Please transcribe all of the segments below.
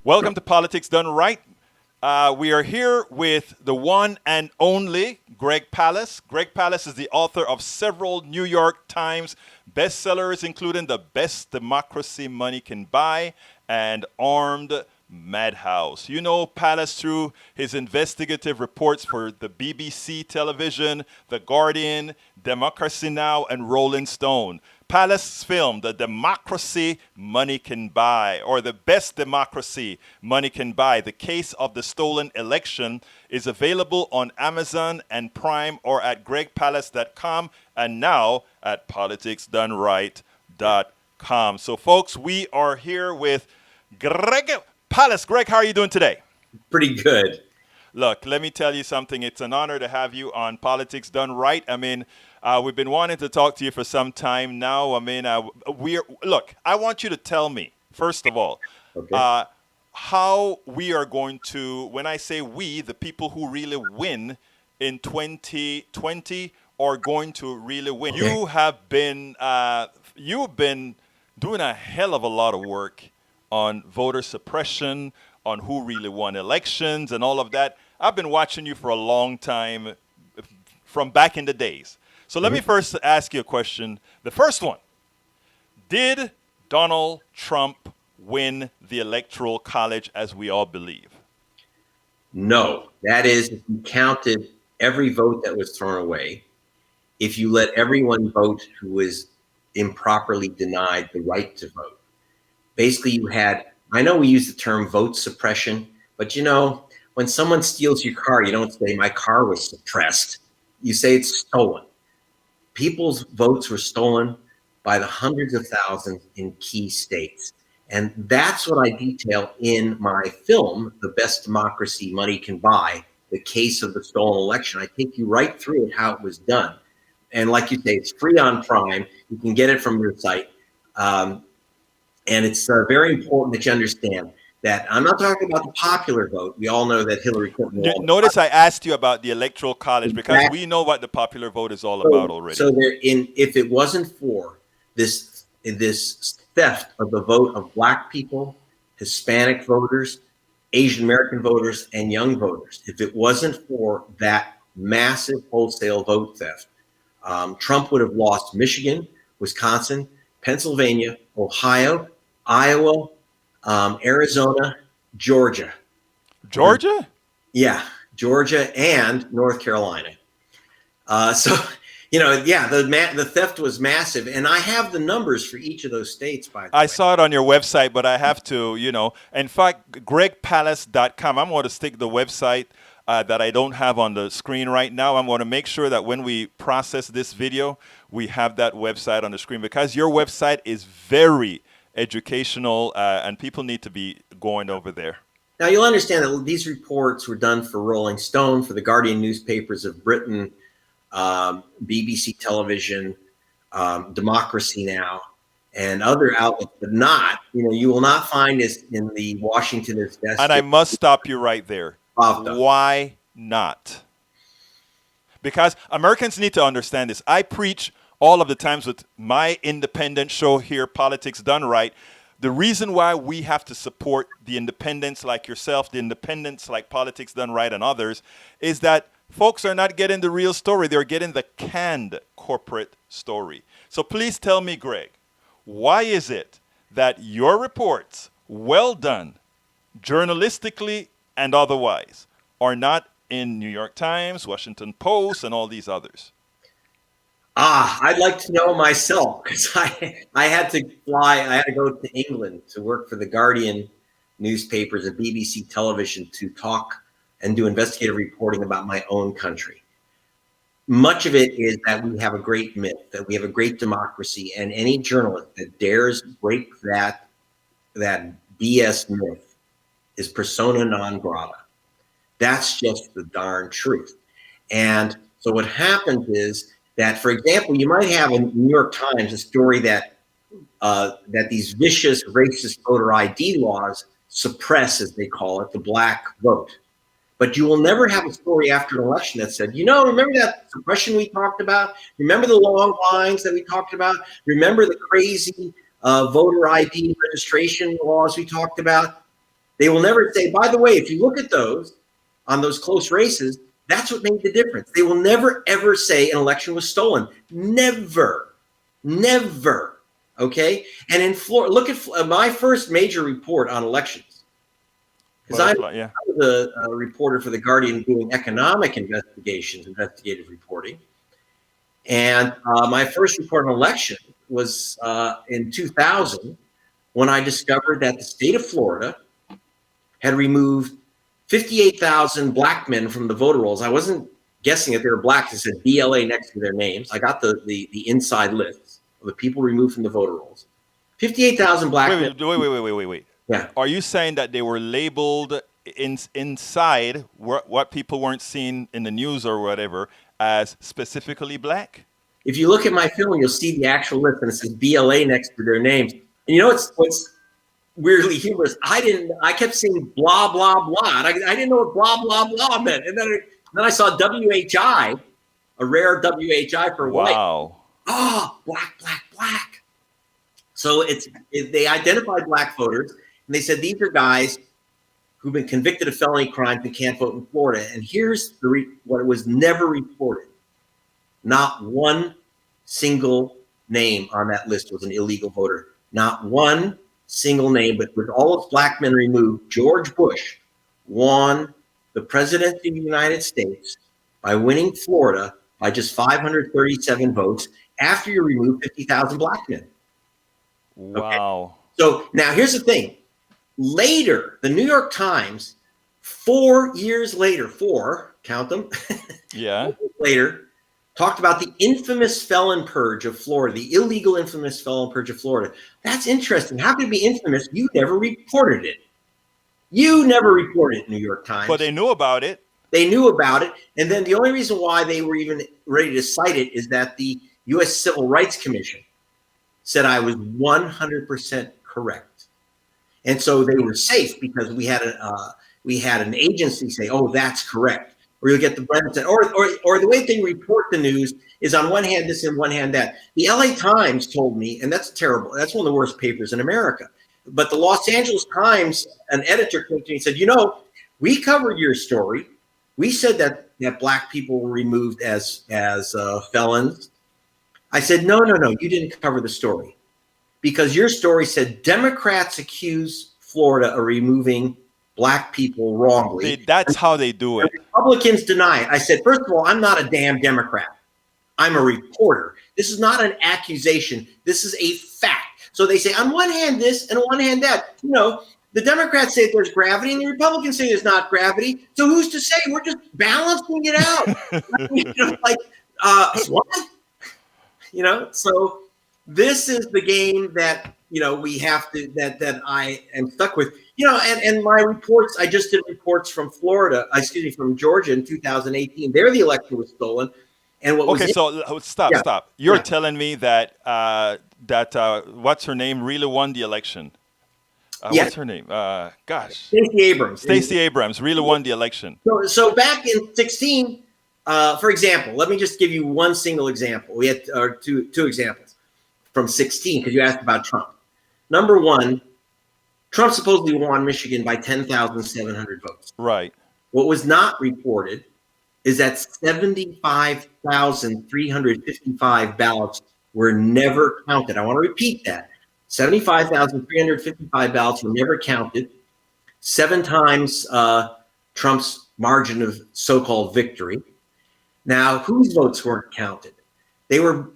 Welcome to Politics Done Right. We are here with the one and only Greg Palast. Greg Palast is the author of several New York Times bestsellers, including The Best Democracy Money Can Buy and Armed Madhouse. You know Palast through his investigative reports for the BBC television, The Guardian, Democracy Now!, and Rolling Stone. Palast's film, The Democracy Money Can Buy, or The Best Democracy Money Can Buy, The Case of the Stolen Election, is available on Amazon and Prime or at gregpalast.com and now at politicsdoneright.com. So, folks, we are here with Greg Palast. Greg, how are you doing today? Pretty good. Look, let me tell you something. It's an honor to have you on Politics Done Right. I mean, we've been wanting to talk to you for some time now. I mean, look, I want you to tell me, first of all, Okay. how we are going to, when I say we, the people who really win in 2020 are going to really win. Okay. You've been doing a hell of a lot of work on voter suppression, on who really won elections and all of that. I've been watching you for a long time, from back in the days. So let me first ask you a question. The first one, did Donald Trump win the Electoral College as we all believe? No, that is, if you counted every vote that was thrown away, if you let everyone vote who was improperly denied the right to vote. Basically, you had, I know we use the term vote suppression, but you know, when someone steals your car, you don't say my car was suppressed. You say it's stolen. People's votes were stolen by the hundreds of thousands in key states. And that's what I detail in my film, The Best Democracy Money Can Buy, The Case of the Stolen Election. I take you right through it, how it was done. And like you say, it's free on Prime. You can get it from your site. And it's very important that you understand that I'm not talking about the popular vote. We all know that Hillary Clinton won. Notice I asked you about the Electoral College because we know what the popular vote is all about already. So if it wasn't for this theft of the vote of Black people, Hispanic voters, Asian American voters, and young voters, if it wasn't for that massive wholesale vote theft, Trump would have lost Michigan, Wisconsin, Pennsylvania, Ohio, Iowa, Arizona, Georgia. Georgia? Yeah, Georgia and North Carolina. So, you know, yeah, the theft was massive. And I have the numbers for each of those states, by the way. I saw it on your website, but I have to, you know, in fact, gregpalast.com, I'm going to stick the website that I don't have on the screen right now. I'm going to make sure that when we process this video, we have that website on the screen because your website is very educational and people need to be going over there. Now, you'll understand that these reports were done for Rolling Stone, for the Guardian newspapers of Britain, BBC television, Democracy Now!, and other outlets, but not, you know, you will not find this in the Washington's best. And I must stop you right there. Why not? Because Americans need to understand this. I preach all of the times with my independent show here, Politics Done Right. The reason why we have to support the independents like yourself, the independents like Politics Done Right and others, is that folks are not getting the real story. They're getting the canned corporate story. So please tell me, Greg, why is it that your reports, well done, journalistically and otherwise, are not in New York Times, Washington Post, and all these others? I'd like to know myself because I had to fly. I had to go to England to work for the Guardian newspapers and BBC television to talk and do investigative reporting about my own country. Much of it is that we have a great myth, that we have a great democracy, and any journalist that dares break that BS myth is persona non grata. That's just the darn truth. And so what happens is that, for example, you might have in New York Times a story that that these vicious racist voter ID laws suppress, as they call it, the Black vote. But you will never have a story after an election that said, you know, remember that suppression we talked about? Remember the long lines that we talked about? Remember the crazy voter ID registration laws we talked about? They will never say, by the way, if you look at those on those close races, that's what made the difference. They will never, ever say an election was stolen. Never, never. Okay. And in Florida, look at my first major report on elections. Because I was a reporter for The Guardian doing economic investigations, investigative reporting. And my first report on election was in 2000 when I discovered that the state of Florida had removed 58,000 black men from the voter rolls. I wasn't guessing that they were black. It said BLA next to their names. I got the inside lists of the people removed from the voter rolls. 58,000 black men. Wait. Yeah. Are you saying that they were labeled inside what people weren't seeing in the news or whatever as specifically black? If you look at my film, you'll see the actual list, and it says BLA next to their names. And you know what's weirdly humorous? I kept saying blah blah blah. And I didn't know what blah blah blah meant. And then I saw WHI, a rare WHI for white. Wow. Oh, black. So they identified black voters, and they said these are guys who've been convicted of felony crimes and can't vote in Florida. And here's what was never reported. Not one single name on that list was an illegal voter. Not one single name, but with all of black men removed, George Bush won the presidency of the United States by winning Florida by just 537 votes after you remove 50,000 black men. Wow. Okay? So now here's the thing. Later, the New York Times, 4 years later, count them. Yeah. Later, talked about the infamous felon purge of Florida, the illegal infamous felon purge of Florida. That's interesting. How could it be infamous? You never reported it. You never reported it, New York Times. But they knew about it. They knew about it. And then the only reason why they were even ready to cite it is that the U.S. Civil Rights Commission said I was 100% correct. And so they were safe because we had an agency say, oh, that's correct. Or you'll get the Brandon, or the way they report the news is on one hand this and one hand that. The LA Times told me, and that's terrible. That's one of the worst papers in America. But the Los Angeles Times, an editor came to me and said, we covered your story. We said that black people were removed as felons. I said, no, you didn't cover the story. Because your story said Democrats accuse Florida of removing black people wrongly. That's how they do it. Republicans deny it. I said, first of all, I'm not a damn Democrat. I'm a reporter. This is not an accusation. This is a fact. So they say on one hand this and on one hand that. The Democrats say there's gravity and the Republicans say there's not gravity. So who's to say? We're just balancing it out. What? So this is the game that we have to that I am stuck with. And my reports, I just did reports from from Georgia in 2018. There the election was stolen. And stop. You're telling me that what's her name really won the election? What's her name? Stacey Abrams really won the election. So back in 16, for example, let me just give you one single example. We had two examples from 16 because you asked about Trump. Number one, Trump supposedly won Michigan by 10,700 votes. Right. What was not reported is that 75,355 ballots were never counted. I want to repeat that. 75,355 ballots were never counted. 7 times Trump's margin of so-called victory. Now, whose votes weren't counted? They were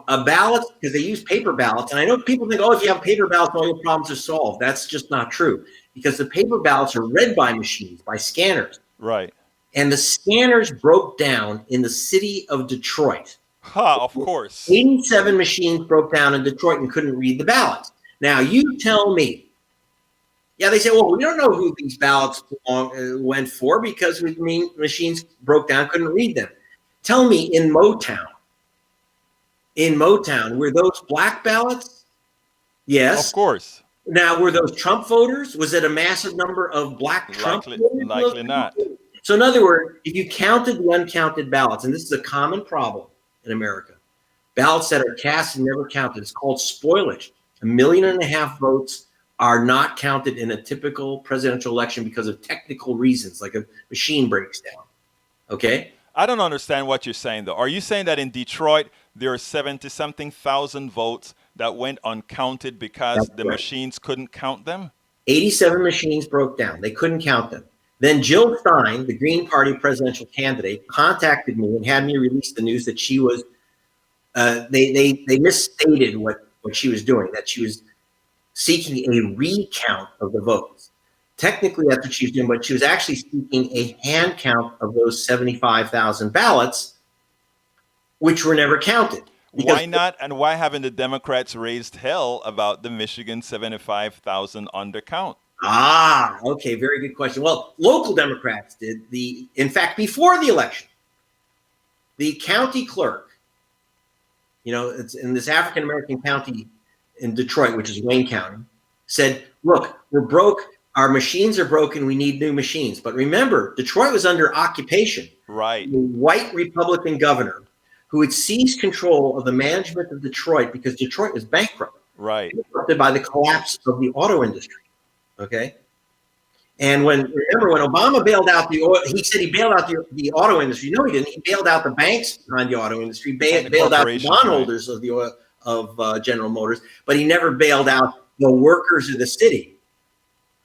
ballots because they use paper ballots. And I know people think, if you have paper ballots, all your problems are solved. That's just not true because the paper ballots are read by machines, by scanners. Right. And the scanners broke down in the city of Detroit. Of course. 87 machines broke down in Detroit and couldn't read the ballots. Now, you tell me. Yeah, they say, well, we don't know who these ballots went for because machines broke down, couldn't read them. Tell me, in Motown, were those black ballots? Yes. Of course. Now, were those Trump voters? Was it a massive number of black Trump voters? Likely not. So in other words, if you counted the uncounted ballots, and this is a common problem in America, ballots that are cast and never counted, it's called spoilage. 1.5 million votes are not counted in a typical presidential election because of technical reasons, like a machine breaks down. Okay? I don't understand what you're saying, though. Are you saying that in Detroit there are 70 something thousand votes that went uncounted because That's the right. machines couldn't count them? 87 machines broke down. They couldn't count them. Then Jill Stein, the Green Party presidential candidate, contacted me and had me release the news that she was, they misstated what she was doing, that she was seeking a recount of the votes. Technically, that's what she was doing, but she was actually seeking a hand count of those 75,000 ballots, which were never counted. Why not? And why haven't the Democrats raised hell about the Michigan 75,000 undercount? Okay, very good question. Well, local Democrats did. In fact, before the election, the county clerk, it's in this African American county in Detroit, which is Wayne County, said, look, we're broke. Our machines are broken. We need new machines. But remember, Detroit was under occupation. Right. The white Republican governor who had seized control of the management of Detroit because Detroit was bankrupt. Right. Bankrupted by the collapse of the auto industry. Okay. And remember when Obama bailed out he said he bailed out the auto industry. No, he didn't. He bailed out the banks behind the auto industry, bailed out the bondholders of General Motors, but he never bailed out the workers of the city.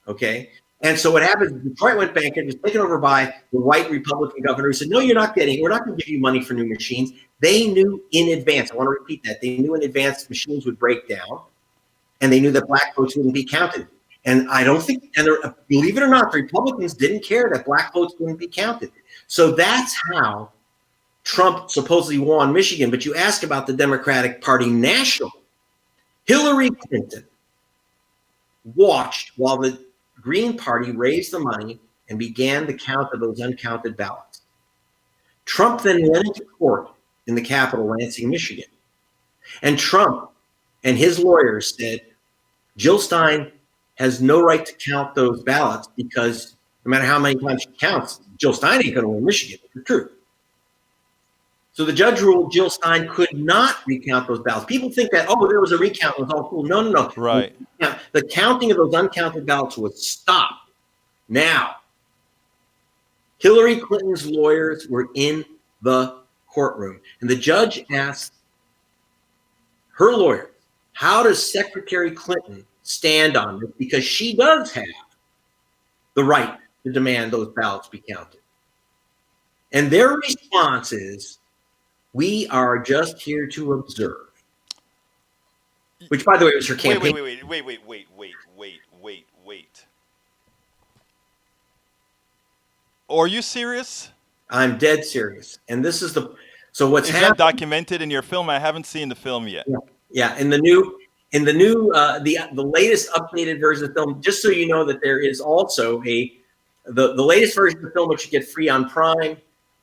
Okay. And so what happened, Detroit went bankrupt. It was taken over by the white Republican governor who said, no, we're not going to give you money for new machines. They knew in advance. I want to repeat that. They knew in advance machines would break down, and they knew that black votes wouldn't be counted. And I don't think, believe it or not, the Republicans didn't care that black votes wouldn't be counted. So that's how Trump supposedly won Michigan. But you ask about the Democratic Party national. Hillary Clinton watched while the Green Party raised the money and began the count of those uncounted ballots. Trump then went into court in the capital, Lansing, Michigan. And Trump and his lawyers said, Jill Stein has no right to count those ballots because no matter how many times she counts, Jill Stein ain't going to win Michigan. It's the truth. So the judge ruled Jill Stein could not recount those ballots. People think that, there was a recount. It was all cool. No. Right. The counting of those uncounted ballots was stopped. Now, Hillary Clinton's lawyers were in the courtroom, and the judge asked her lawyer, how does Secretary Clinton stand on this? Because she does have the right to demand those ballots be counted. And their response is, we are just here to observe. Which, by the way, was her campaign. Wait. Are you serious? I'm dead serious. And this is so what's is happening. That documented in your film? I haven't seen the film yet. Yeah. In the latest updated version of the film, just so you know that there is also the latest version of the film, which you get free on Prime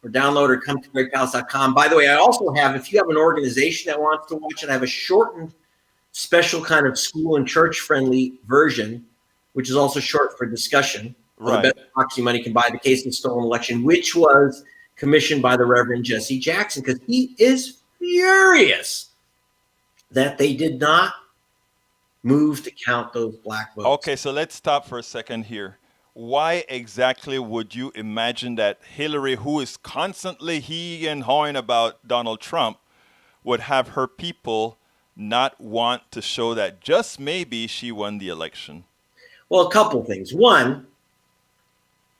or download or come to gregpalast.com. By the way, I also have, if you have an organization that wants to watch it, I have a shortened special kind of school and church friendly version, which is also short for discussion. Right. The best proxy money can buy the case of the stolen election, which was commissioned by the Reverend Jesse Jackson, because he is furious that they did not move to count those black votes. Okay, so let's stop for a second here. Why exactly would you imagine that Hillary, who is constantly he and hawing about Donald Trump, would have her people not want to show that just maybe she won the election? Well, a couple things. One,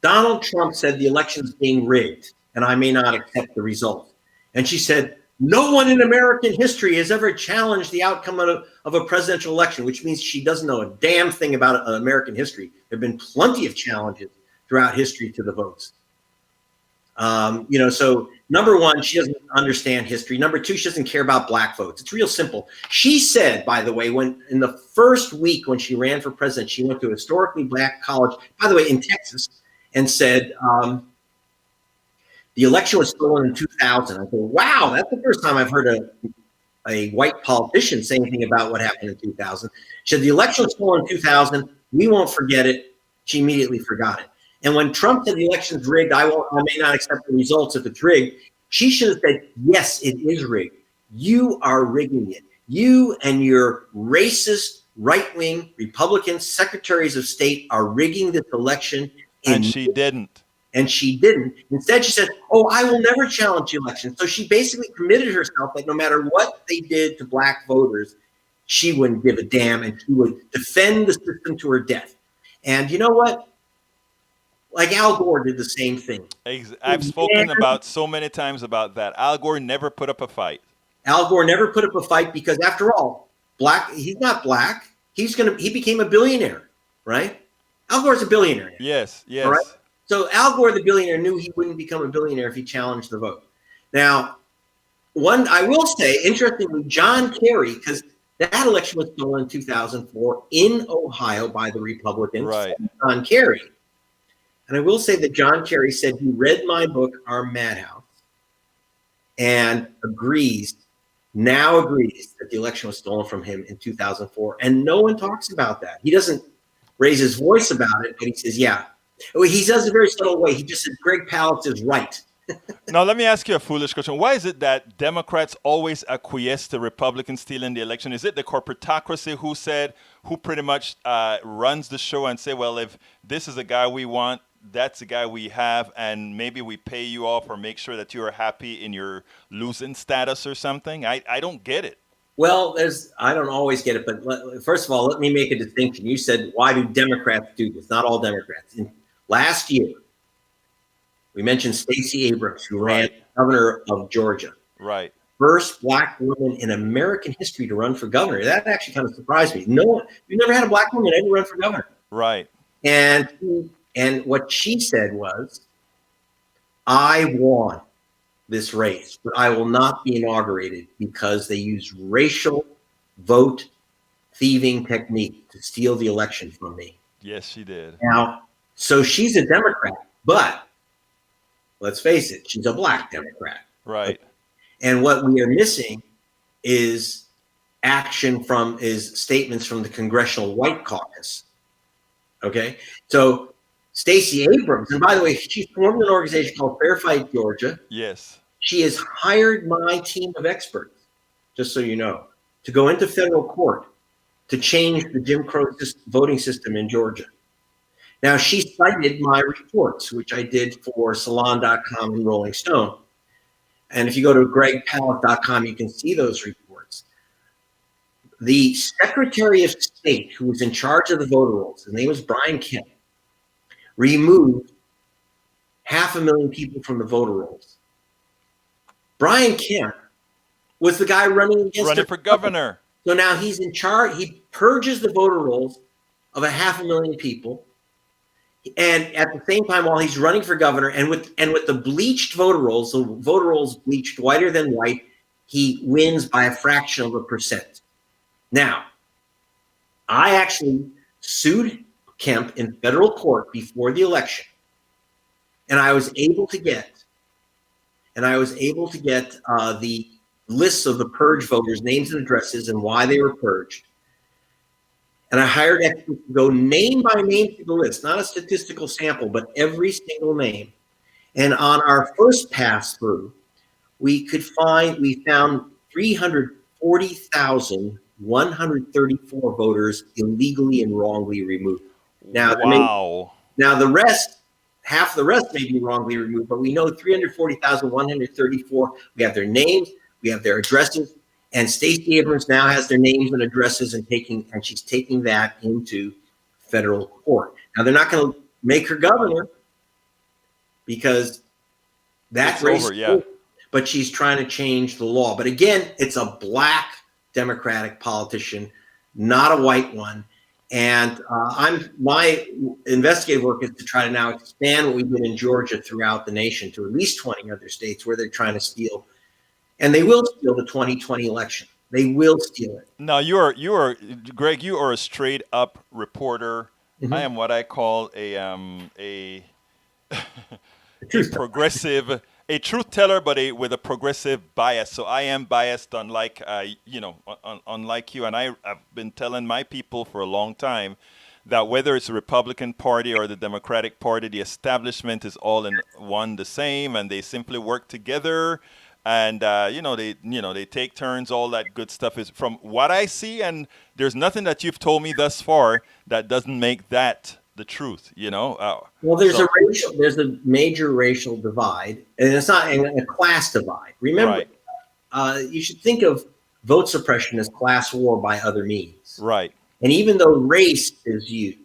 Donald Trump said the election's being rigged, and I may not accept the results. And she said, no one in American history has ever challenged the outcome of a presidential election, which means she doesn't know a damn thing about American history. There have been plenty of challenges throughout history to the votes. So number one, she doesn't understand history. Number two, she doesn't care about black votes. It's real simple. She said, by the way, when in the first week when she ran for president, she went to a historically black college, by the way, in Texas, and said, the election was stolen in 2000. I thought, wow, that's the first time I've heard a white politician say anything about what happened in 2000. She said, the election was stolen in 2000. We won't forget it. She immediately forgot it. And when Trump said the election's rigged, I may not accept the results if it's rigged. She should have said, yes, it is rigged. You are rigging it. You and your racist right-wing Republican secretaries of state are rigging this election. And she didn't. And she didn't. Instead, she said, oh, I will never challenge the election. So she basically committed herself that no matter what they did to black voters, she wouldn't give a damn, and she would defend the system to her death. And you know what? Like Al Gore did the same thing. I've spoken about so many times about that. Al Gore never put up a fight. Al Gore never put up a fight because, after all, he's not black. He became a billionaire, right? Al Gore's a billionaire. Yes, yes. Right? So Al Gore, the billionaire, knew he wouldn't become a billionaire if he challenged the vote. Now, I will say, interestingly, John Kerry, because that election was stolen in 2004 in Ohio by the Republicans, right. John Kerry. And I will say that John Kerry said he read my book, Our Madhouse, and now agrees that the election was stolen from him in 2004. And no one talks about that. He doesn't raise his voice about it, but he says, yeah. He does it a very subtle way. He just said, Greg Palast is right. Now, let me ask you a foolish question. Why is it that Democrats always acquiesce to Republicans stealing the election? Is it the corporatocracy who pretty much runs the show and say, well, if this is the guy we want, that's the guy we have, and maybe we pay you off or make sure that you are happy in your losing status or something? I don't get it. Well, I don't always get it, but first of all, let me make a distinction. You said, why do Democrats do this? Not all Democrats. Last year, we mentioned Stacey Abrams, who ran governor of Georgia. Right. First black woman in American history to run for governor. That actually kind of surprised me. You never had a black woman ever run for governor. Right. And what she said was, I won this race, but I will not be inaugurated because they use racial vote thieving technique to steal the election from me. Yes, she did. Now, so she's a Democrat, but let's face it, she's a black Democrat. Right. And what we are missing is statements from the Congressional White Caucus. Okay. So Stacey Abrams, and by the way, she formed an organization called Fair Fight Georgia. Yes. She has hired my team of experts, just so you know, to go into federal court to change the Jim Crow voting system in Georgia. Now, she cited my reports, which I did for Salon.com and Rolling Stone. And if you go to gregpalast.com, you can see those reports. The Secretary of State, who was in charge of the voter rolls, his name was Brian Kemp, removed 500,000 people from the voter rolls. Brian Kemp was the guy running for governor. So now he's in charge. He purges the voter rolls of 500,000 people. And at the same time, while he's running for governor, and with the bleached voter rolls, the voter rolls bleached whiter than white, he wins by a fraction of a percent. Now, I actually sued Kemp in federal court before the election, and I was able to get the lists of the purge voters' names and addresses and why they were purged. And I hired experts to go name by name through the list, not a statistical sample, but every single name. And on our first pass through, we found 340,134 voters illegally and wrongly removed. Now, wow. Half the rest may be wrongly removed, but we know 340,134. We have their names, we have their addresses. And Stacey Abrams now has their names and addresses, and she's taking that into federal court. Now, they're not going to make her governor because that's over, yeah. But she's trying to change the law. But again, it's a black Democratic politician, not a white one. And my investigative work is to try to now expand what we did in Georgia throughout the nation to at least 20 other states where they're trying to steal. And they will steal the 2020 election. They will steal it. Now, Greg, you are a straight up reporter. Mm-hmm. I am what I call a progressive, a truth teller, but with a progressive bias. So I am biased, unlike unlike you. And I've been telling my people for a long time that whether it's the Republican Party or the Democratic Party, the establishment is all in one the same, and they simply work together. and they take turns. All that good stuff is from what I see, and there's nothing that you've told me thus far that doesn't make that the truth. Well, there's a major racial divide, and it's not a class divide. Remember, right, you should think of vote suppression as class war by other means. right. And even though race is used,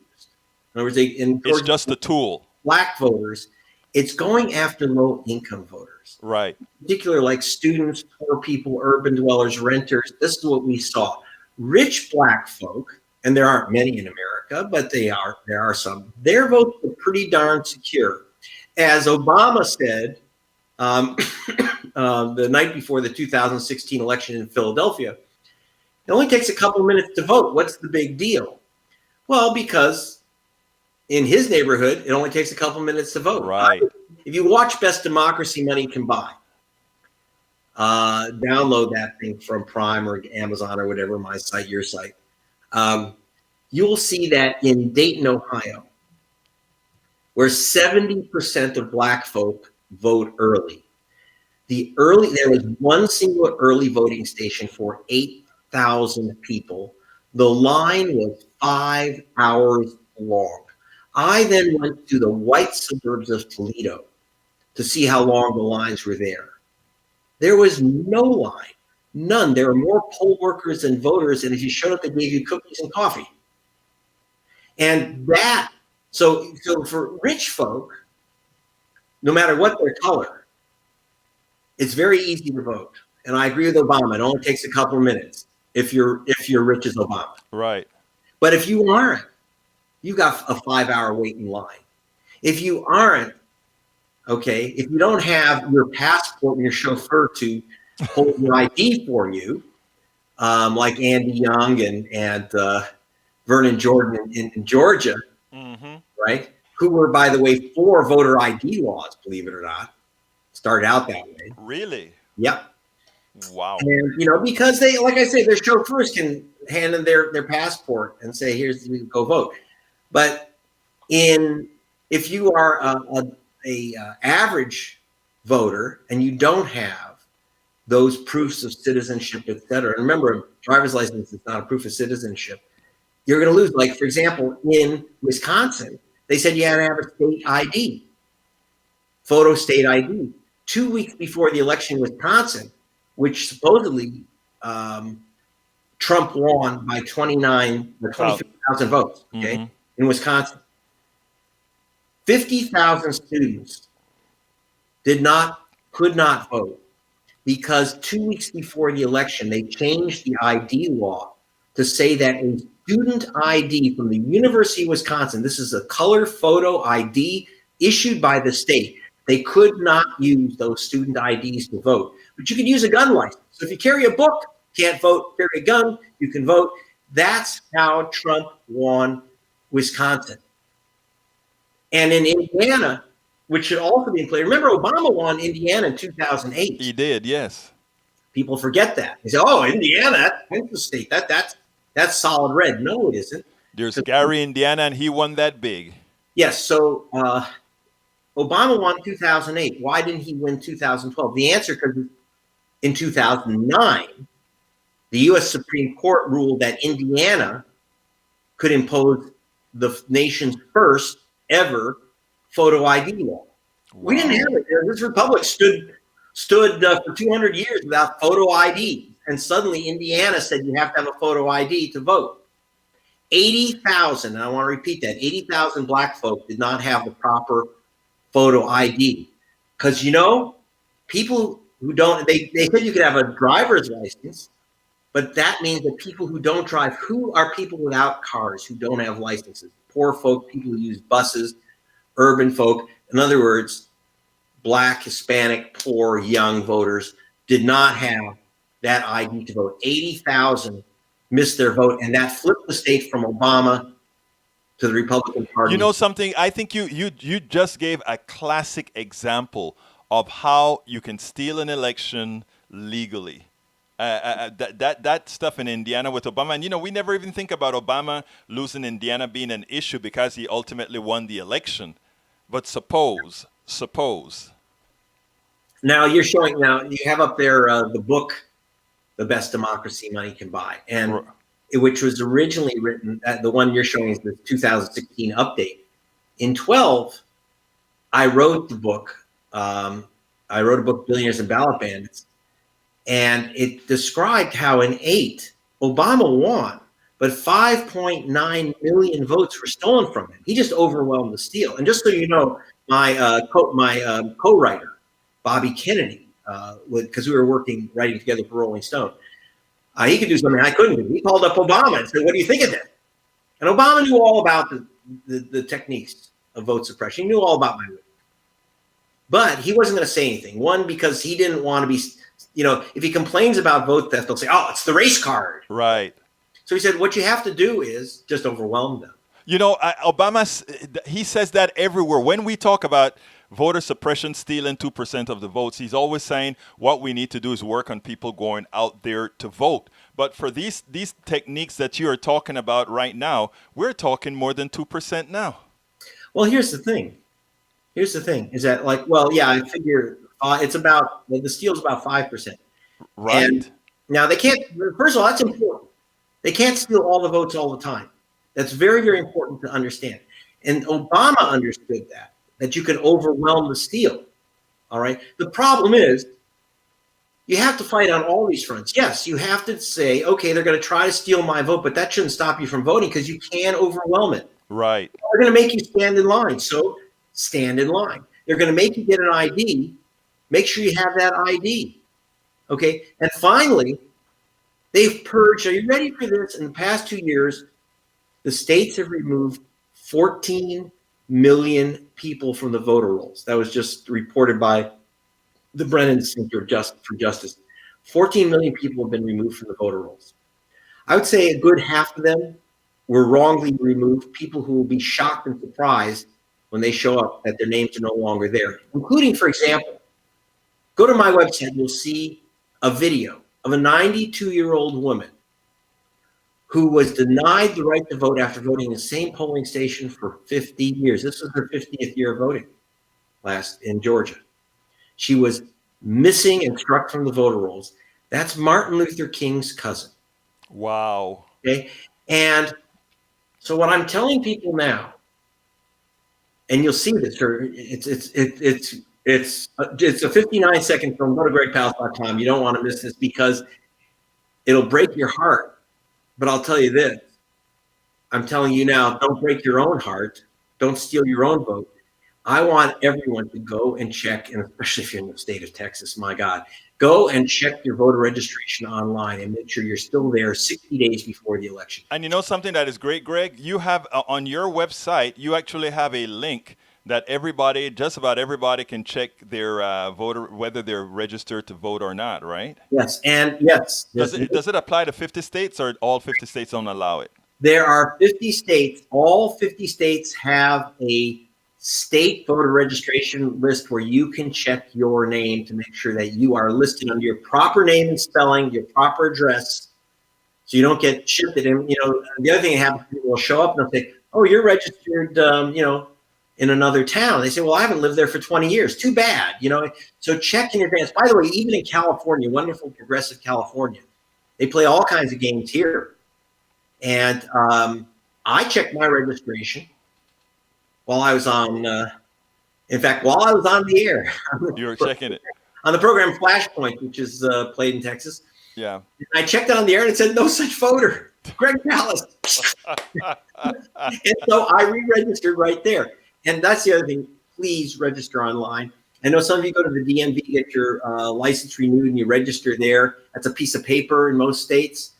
in other words, It's just a tool. black voters, it's going after low-income voters. Right. In particular, like students, poor people, urban dwellers, renters. This is what we saw. Rich black folk, and there aren't many in America, but there are some. Their votes are pretty darn secure. As Obama said the night before the 2016 election in Philadelphia, it only takes a couple minutes to vote. What's the big deal? Well, because in his neighborhood, it only takes a couple minutes to vote. Right. If you watch Best Democracy Money Can Buy, download that thing from Prime or Amazon or whatever, my site, your site. You'll see that in Dayton, Ohio, where 70% of black folk vote early. There was one single early voting station for 8,000 people. The line was 5 hours long. I then went to the white suburbs of Toledo to see how long the lines were there. There was no line, none. There were more poll workers than voters, and if you showed up, they gave you cookies and coffee. And so for rich folk, no matter what their color, it's very easy to vote. And I agree with Obama. It only takes a couple of minutes if you're rich as Obama. Right. But if you aren't, you got a 5-hour wait in line. If you aren't, okay, if you don't have your passport and your chauffeur to hold your ID for you, like Andy Young and Vernon Jordan in Georgia, right? Who were, by the way, for voter ID laws, believe it or not, started out that way. Really? Yep. Wow. And because they, like I say, their chauffeurs can hand them their passport and say, "Here's go vote." But if you are a average voter and you don't have those proofs of citizenship, et cetera, and remember, a driver's license is not a proof of citizenship, you're going to lose. Like, for example, in Wisconsin, they said you had to have a state ID, photo state ID. 2 weeks before the election in Wisconsin, which supposedly Trump won by 23,000 votes, okay, in Wisconsin. 50,000 students could not vote because 2 weeks before the election, they changed the ID law to say that a student ID from the University of Wisconsin, this is a color photo ID issued by the state, they could not use those student IDs to vote. But you could use a gun license. So if you carry a book, can't vote, carry a gun, you can vote. That's how Trump won Wisconsin. And in Indiana, which should also be in play. Remember, Obama won Indiana in 2008. He did, yes. People forget that. They say, "Oh, Indiana, that's the state. That's solid red." No, it isn't. There's Gary, Indiana, and he won that big. Yes. So Obama won 2008. Why didn't he win 2012? The answer, because in 2009, the U.S. Supreme Court ruled that Indiana could impose the nation's first ever photo ID law. Wow. We didn't have it. This republic stood for 200 years without photo ID, and suddenly Indiana said you have to have a photo ID to vote. 80,000, and I want to repeat that, 80,000 black folk did not have the proper photo ID. Because, people who don't, they said you could have a driver's license, but that means that people who don't drive, who are people without cars who don't have licenses? Poor folk, people who use buses, urban folk. In other words, black, Hispanic, poor, young voters did not have that ID to vote. 80,000 missed their vote, and that flipped the state from Obama to the Republican Party. You know something? I think you just gave a classic example of how you can steal an election legally. That stuff in Indiana with Obama, and we never even think about Obama losing Indiana being an issue because he ultimately won the election. But suppose. Now you're showing. Now you have up there the book, "The Best Democracy Money Can Buy," and which was originally written. The one you're showing is the 2016 update. In 12, I wrote the book. I wrote a book, "Billionaires and Ballot Bandits," and it described how in 8, Obama won, but 5.9 million votes were stolen from him. He just overwhelmed the steal. And just so you know, my co-writer, Bobby Kennedy, because we were writing together for Rolling Stone, he could do something I couldn't do. He called up Obama and said, "What do you think of this?" And Obama knew all about the techniques of vote suppression. He knew all about my work. But he wasn't going to say anything. One, because he didn't want to be, if he complains about vote theft, they'll say, "Oh, it's the race card." Right. So he said, what you have to do is just overwhelm them. Obama, he says that everywhere. When we talk about voter suppression stealing 2% of the votes, he's always saying what we need to do is work on people going out there to vote. But for these techniques that you are talking about right now, we're talking more than 2% now. Well, here's the thing. Is that I figure it's about, the steal's about 5%. Right. And now they can't, first of all, that's important. They can't steal all the votes all the time. That's very, very important to understand. And Obama understood that you can overwhelm the steal. All right. The problem is you have to fight on all these fronts. Yes, you have to say, okay, they're going to try to steal my vote, but that shouldn't stop you from voting because you can overwhelm it. Right. They're going to make you stand in line. So stand in line. They're going to make you get an ID. Make sure you have that ID. Okay. And finally, they've purged. Are you ready for this? In the past 2 years, the states have removed 14 million people from the voter rolls. That was just reported by the Brennan Center for Justice. 14 million people have been removed from the voter rolls. I would say a good half of them were wrongly removed, people who will be shocked and surprised when they show up that their names are no longer there, including, for example, go to my website, you'll see a video of a 92-year-old woman who was denied the right to vote after voting in the same polling station for 50 years. This was her 50th year of voting in Georgia. She was missing and struck from the voter rolls. That's Martin Luther King's cousin. Wow. Okay. And so what I'm telling people now, and you'll see this, it's a 59-second film. Go to gregpalast.com. You don't want to miss this because it'll break your heart. But I'll tell you this. I'm telling you now, don't break your own heart. Don't steal your own vote. I want everyone to go and check, and especially if you're in the state of Texas, my God, go and check your voter registration online and make sure you're still there 60 days before the election. And you know something that is great, Greg? You have on your website, you actually have a link that just about everybody can check their voter, whether they're registered to vote or not, right? Yes, and yes. Does it apply to 50 states or all 50 states don't allow it? There are 50 states. All 50 states have a state voter registration list where you can check your name to make sure that you are listed under your proper name and spelling, your proper address, so you don't get shifted. And, the other thing that happens, people will show up and they'll say, "Oh, you're registered, in another town." They say, "Well, I haven't lived there for 20 years. Too bad." So check in advance. By the way, even in California, wonderful progressive California, they play all kinds of games here. And I checked my registration while I was on, while I was on the air. You were checking it. On the program Flashpoint, which is played in Texas. Yeah. And I checked it on the air and it said, "No such voter, Greg Palast." And so I re-registered right there. And that's the other thing. Please register online. I know some of you go to the DMV, get your license renewed, and you register there. That's a piece of paper in most states.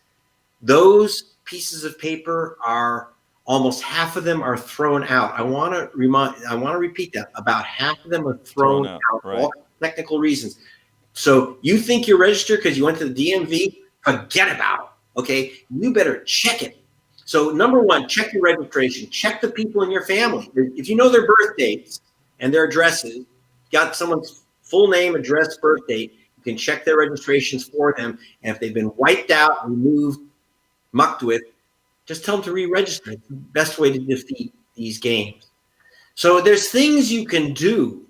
Those pieces of paper are almost half of them are thrown out. I want to repeat that. About half of them are thrown out for all technical reasons. So you think you're registered because you went to the DMV? Forget about it. Okay, you better check it. So number one, check your registration. Check the people in your family. If you know their birth dates and their addresses, got someone's full name, address, birth date, you can check their registrations for them. And if they've been wiped out, removed, mucked with, just tell them to re-register. It's the best way to defeat these games. So there's things you can do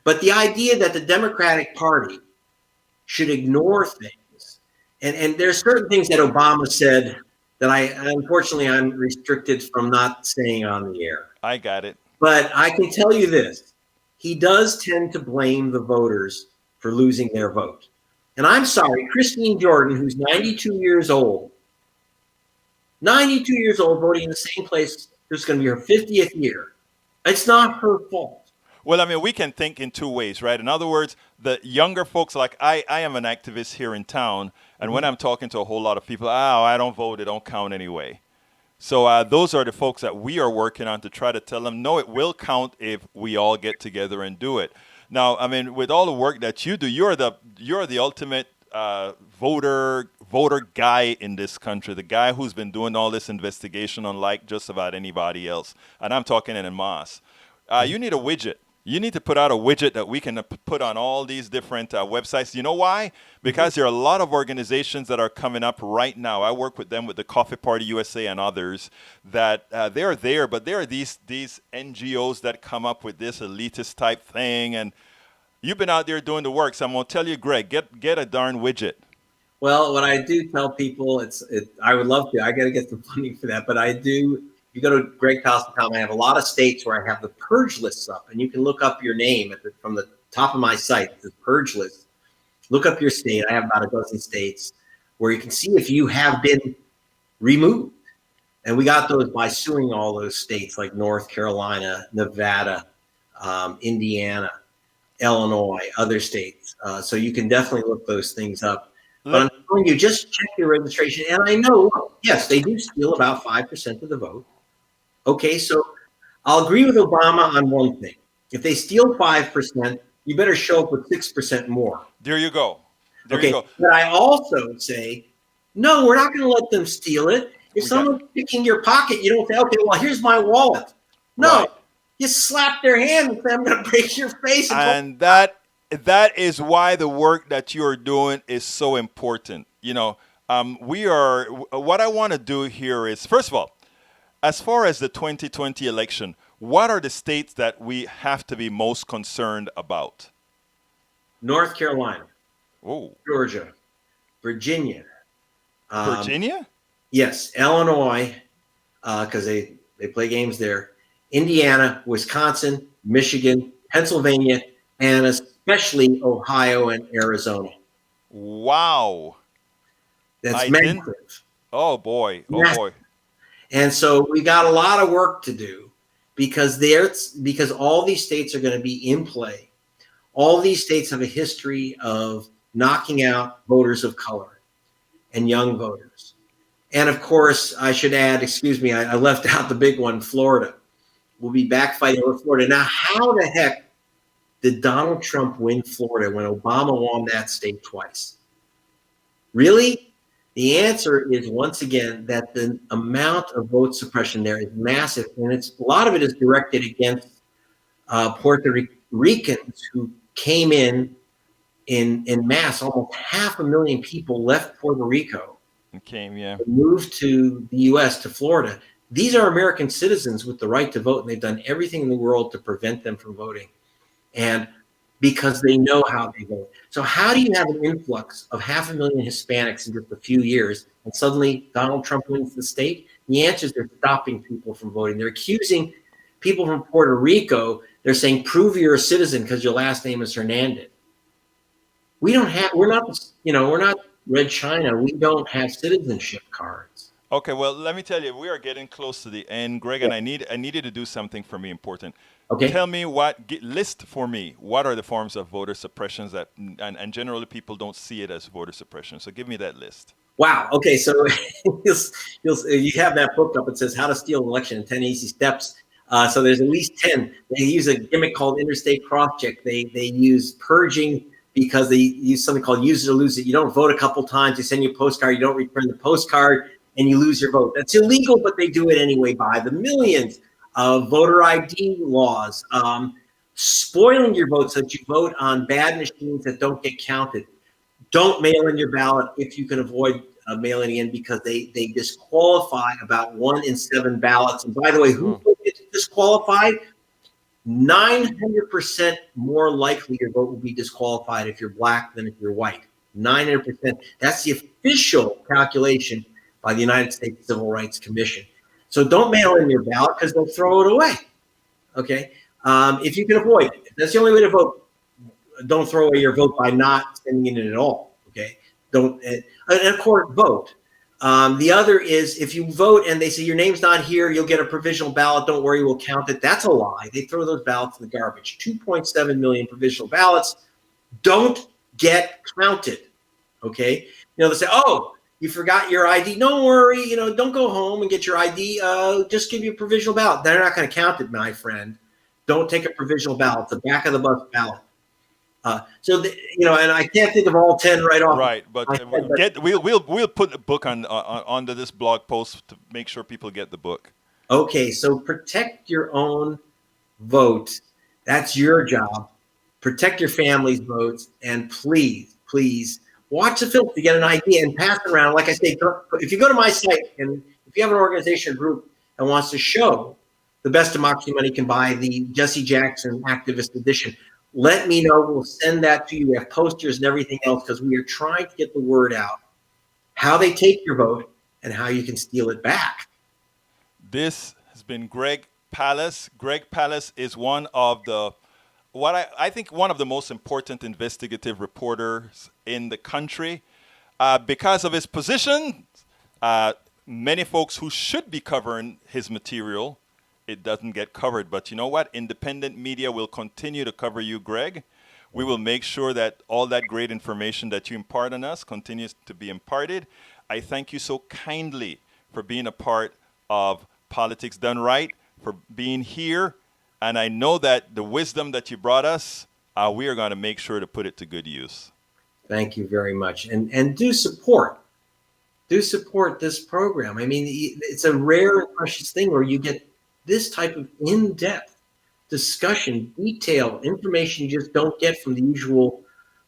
But the idea that the Democratic Party should ignore things, and there's certain things that Obama said that unfortunately I'm restricted from not saying on the air. I got it. But I can tell you this, he does tend to blame the voters for losing their vote. And I'm sorry, Christine Jordan, who's 92 years old, voting in the same place, this is going to be her 50th year. It's not her fault. Well, I mean, we can think in two ways, right? In other words, the younger folks, like I am an activist here in town, and when I'm talking to a whole lot of people, I don't vote, it don't count anyway. So those are the folks that we are working on to try to tell them, no, it will count if we all get together and do it. Now, I mean, with all the work that you do, you're the ultimate voter guy in this country, the guy who's been doing all this investigation unlike just about anybody else. And I'm talking in mass. You need a widget. You need to put out a widget that we can put on all these different websites. You know why? Because there are a lot of organizations that are coming up right now. I work with them with the Coffee Party USA and others that they're there, but there are these NGOs that come up with this elitist type thing. And you've been out there doing the work. So I'm going to tell you, Greg, get a darn widget. Well, what I do tell people, I would love to. I got to get some funding for that, but I do. You go to gregpalast.com, I have a lot of states where I have the purge lists up, and you can look up your name from the top of my site, the purge list. Look up your state. I have about a dozen states where you can see if you have been removed. And we got those by suing all those states like North Carolina, Nevada, Indiana, Illinois, other states. So you can definitely look those things up. But I'm telling you, just check your registration. And I know, yes, they do steal about 5% of the vote. Okay, so I'll agree with Obama on one thing. If they steal 5%, you better show up with 6% more. There you go. You go. But I also say, no, we're not going to let them steal it. If someone's picking your pocket, you don't say, okay, well, here's my wallet. No, right. You slap their hand and say, I'm going to break your face. And that is why the work that you're doing is so important. You know, what I want to do here is, first of all, as far as the 2020 election, what are the states that we have to be most concerned about? North Carolina, oh, Georgia, Virginia. Virginia? Yes, Illinois, because they play games there. Indiana, Wisconsin, Michigan, Pennsylvania, and especially Ohio and Arizona. Wow. That's massive. Oh, boy. Oh, massive. Boy. And so we got a lot of work to do because all these states are going to be in play. All these states have a history of knocking out voters of color and young voters. And of course, I should add, excuse me, I left out the big one, Florida. We'll be back fighting over Florida. Now, how the heck did Donald Trump win Florida when Obama won that state twice? Really? The answer is, once again, that the amount of vote suppression there is massive, and a lot of it is directed against Puerto Ricans who came in mass. Almost 500,000 people left Puerto Rico, moved to the U.S., to Florida. These are American citizens with the right to vote, and they've done everything in the world to prevent them from voting, and because they know how they vote. So how do you have an influx of 500,000 Hispanics in just a few years, and suddenly Donald Trump wins the state? The answer is they're stopping people from voting. They're accusing people from Puerto Rico. They're saying, prove you're a citizen because your last name is Hernandez. We're not Red China. We don't have citizenship cards. Okay, well, let me tell you, we are getting close to the end, Greg, and I needed to do something for me important. Okay. Tell me list for me, what are the forms of voter suppressions that, and generally people don't see it as voter suppression. So give me that list. Wow. Okay. So you have that book up. It says How to Steal an Election in 10 Easy Steps. So there's at least 10. They use a gimmick called interstate cross-check. They use purging because they use something called use it or lose it. You don't vote a couple times. They send you a postcard. You don't return the postcard and you lose your vote. That's illegal, but they do it anyway by the millions. Voter ID laws, spoiling your vote so that you vote on bad machines that don't get counted. Don't mail in your ballot if you can avoid mailing in, because they disqualify about 1 in 7 ballots. And by the way, who gets disqualified? 900% more likely your vote will be disqualified if you're black than if you're white. 900%. That's the official calculation by the United States Civil Rights Commission. So don't mail in your ballot because they'll throw it away. Okay? If you can avoid it. That's the only way to vote. Don't throw away your vote by not sending it at all. Okay? Don't. And of course, vote. The other is if you vote and they say your name's not here, you'll get a provisional ballot. Don't worry, we'll count it. That's a lie. They throw those ballots in the garbage. 2.7 million provisional ballots don't get counted. Okay? They say, oh, you forgot your ID. Don't worry. Don't go home and get your ID. Just give you a provisional ballot. They're not going to count it, my friend. Don't take a provisional ballot. It's the back of the bus ballot. And I can't think of all 10 right off. Right, but we'll put the book onto this blog post to make sure people get the book. Okay, so protect your own vote. That's your job. Protect your family's votes, and please watch the film to get an idea and pass it around. Like I say, if you go to my site and if you have an organization or group that wants to show the best democracy money can buy, the Jesse Jackson Activist Edition, let me know. We'll send that to you. We have posters and everything else because we are trying to get the word out. How they take your vote and how you can steal it back. This has been Greg Palast. Greg Palast is one of the I think one of the most important investigative reporters in the country. Because of his position, many folks who should be covering his material, it doesn't get covered. But you know what? Independent media will continue to cover you, Greg. We will make sure that all that great information that you impart on us continues to be imparted. I thank you so kindly for being a part of Politics Done Right, for being here. And I know that the wisdom that you brought us, we are going to make sure to put it to good use. Thank you very much. And do support this program. I mean, it's a rare and precious thing where you get this type of in-depth discussion, detail, information you just don't get from the usual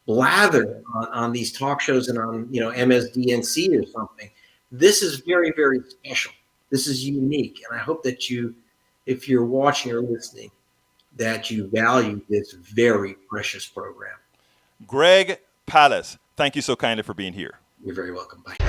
blather on these talk shows and on MSDNC or something. This is very, very special. This is unique, and I hope that you, if you're watching or listening, that you value this very precious program. Greg Palast, thank you so kindly for being here. You're very welcome. Bye.